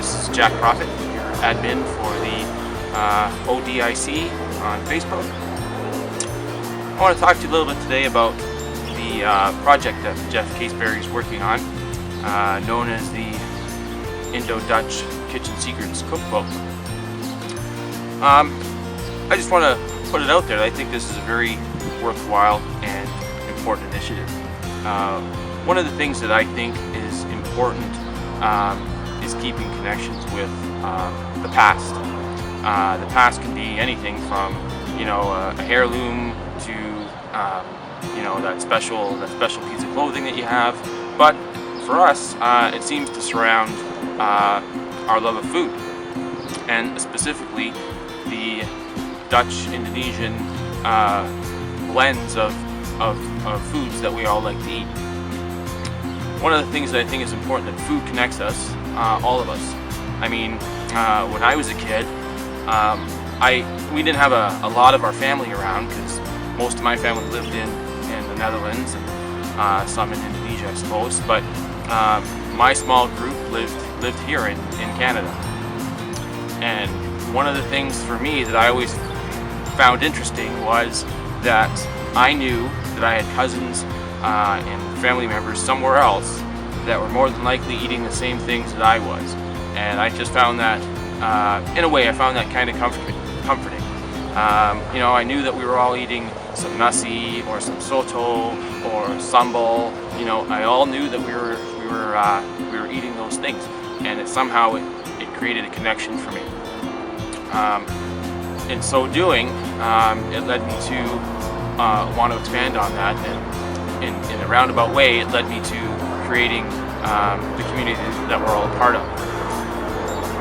This is Jack Prophet, your admin for the ODIC on Facebook. I want to talk to you a little bit today about the project that Jeff Keasberry is working on, known as the Indo Dutch Kitchen Secrets cookbook. I just want to put it out there. I think this is a very worthwhile and important initiative. One of the things that I think is important is keeping connections with the past. The past can be anything from, a heirloom to, that special piece of clothing that you have. But for us, it seems to surround our love of food, and specifically the Dutch Indonesian blends of foods that we all like to eat. One of the things that I think is important, that food connects us, all of us. I mean, when I was a kid, we didn't have a lot of our family around, because most of my family lived in the Netherlands and some in Indonesia, I suppose. But my small group lived here in Canada. And one of the things for me that I always found interesting was that I knew that I had cousins and family members somewhere else that were more than likely eating the same things that I was. And I just found that, in a way, I found that kind of comforting. I knew that we were all eating some nasi or some soto or sambal. I all knew that we were eating those things, and somehow it created a connection for me. In so doing, it led me to want to expand on that, and in a roundabout way, it led me to creating the community that we're all a part of.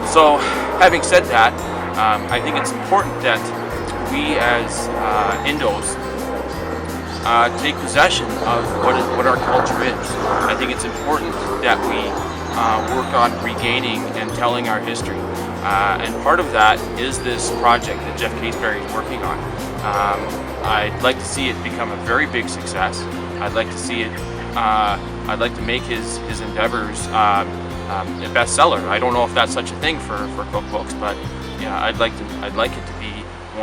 So, having said that, I think it's important that we as Indos take possession of what our culture is. I think it's important that we work on regaining and telling our history. And part of that is this project that Jeff Keasberry is working on. I'd like to see it become a very big success. I'd like to see it. I'd like to make his endeavors a bestseller. I don't know if that's such a thing for cookbooks, but I'd like it to be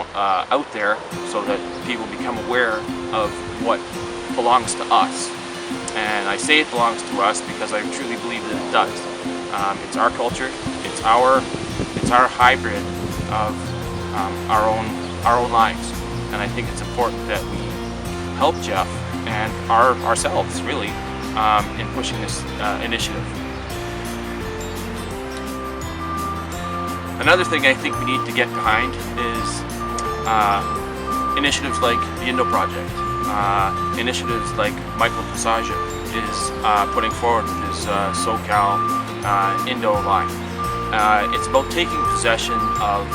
out there so that people become aware of what belongs to us. And I say it belongs to us because I truly believe that it does. It's our culture. It's our hybrid of our own lives, and I think it's important that we help Jeff and ourselves really in pushing this initiative. Another thing I think we need to get behind is initiatives like the Indo Project, initiatives like Michael Passagia is putting forward with his SoCal Indo line. It's about taking possession of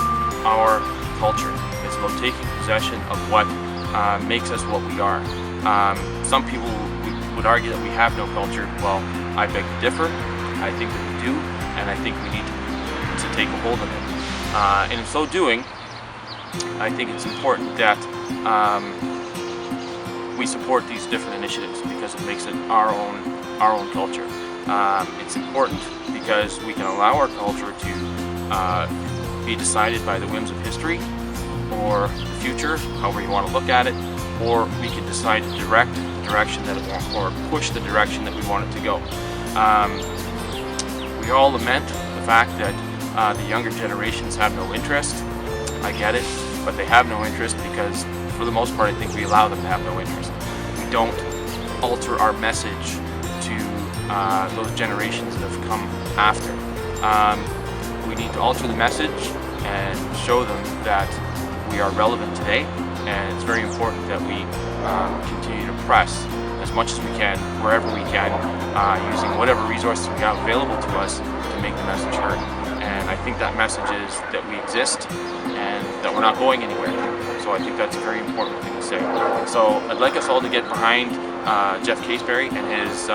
our culture. It's about taking possession of what makes us what we are. Some people would argue that we have no culture. Well, I beg to differ. I think that we do, and I think we need to take a hold of it. And in so doing, I think it's important that we support these different initiatives, because it makes it our own culture. It's important because we can allow our culture to be decided by the whims of history or the future, however you want to look at it, or we can decide to direct the direction that it wants, or push the direction that we want it to go. We all lament the fact that the younger generations have no interest. I get it, but they have no interest because, for the most part, I think we allow them to have no interest. We don't alter our message to those generations that have come after. We need to alter the message and show them that we are relevant today, and it's very important that we continue to press as much as we can, wherever we can, using whatever resources we have available to us to make the message heard. And I think that message is that we exist and that we're not going anywhere. So I think that's a very important thing to say. So I'd like us all to get behind Jeff Keasberry and his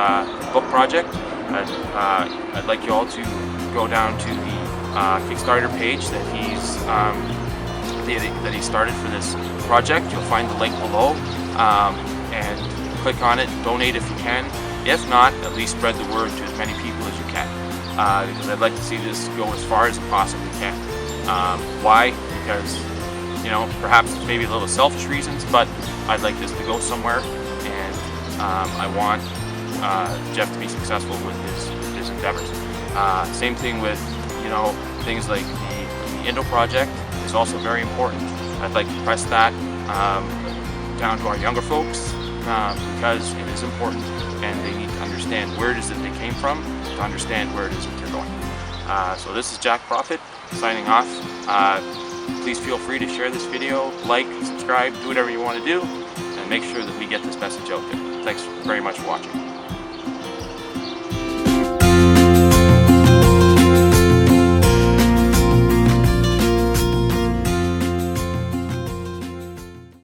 book project. I'd like you all to go down to the Kickstarter page that he started for this project. You'll find the link below, and click on it, donate if you can. If not, at least spread the word to as many people as you can. because I'd like to see this go as far as it possibly can. Why? Because, you know, perhaps it's maybe a little selfish reasons, but I'd like this to go somewhere, and I want Jeff to be successful with his endeavors. Same thing with, you know, things like the Indo project is also very important. I'd like to press that down to our younger folks because it is important, and they need to understand where it is that they came from to understand where it is that they're going. So this is Jack Prophet signing off. Please feel free to share this video, like, subscribe, do whatever you want to do, and make sure that we get this message out there. Thanks very much for watching.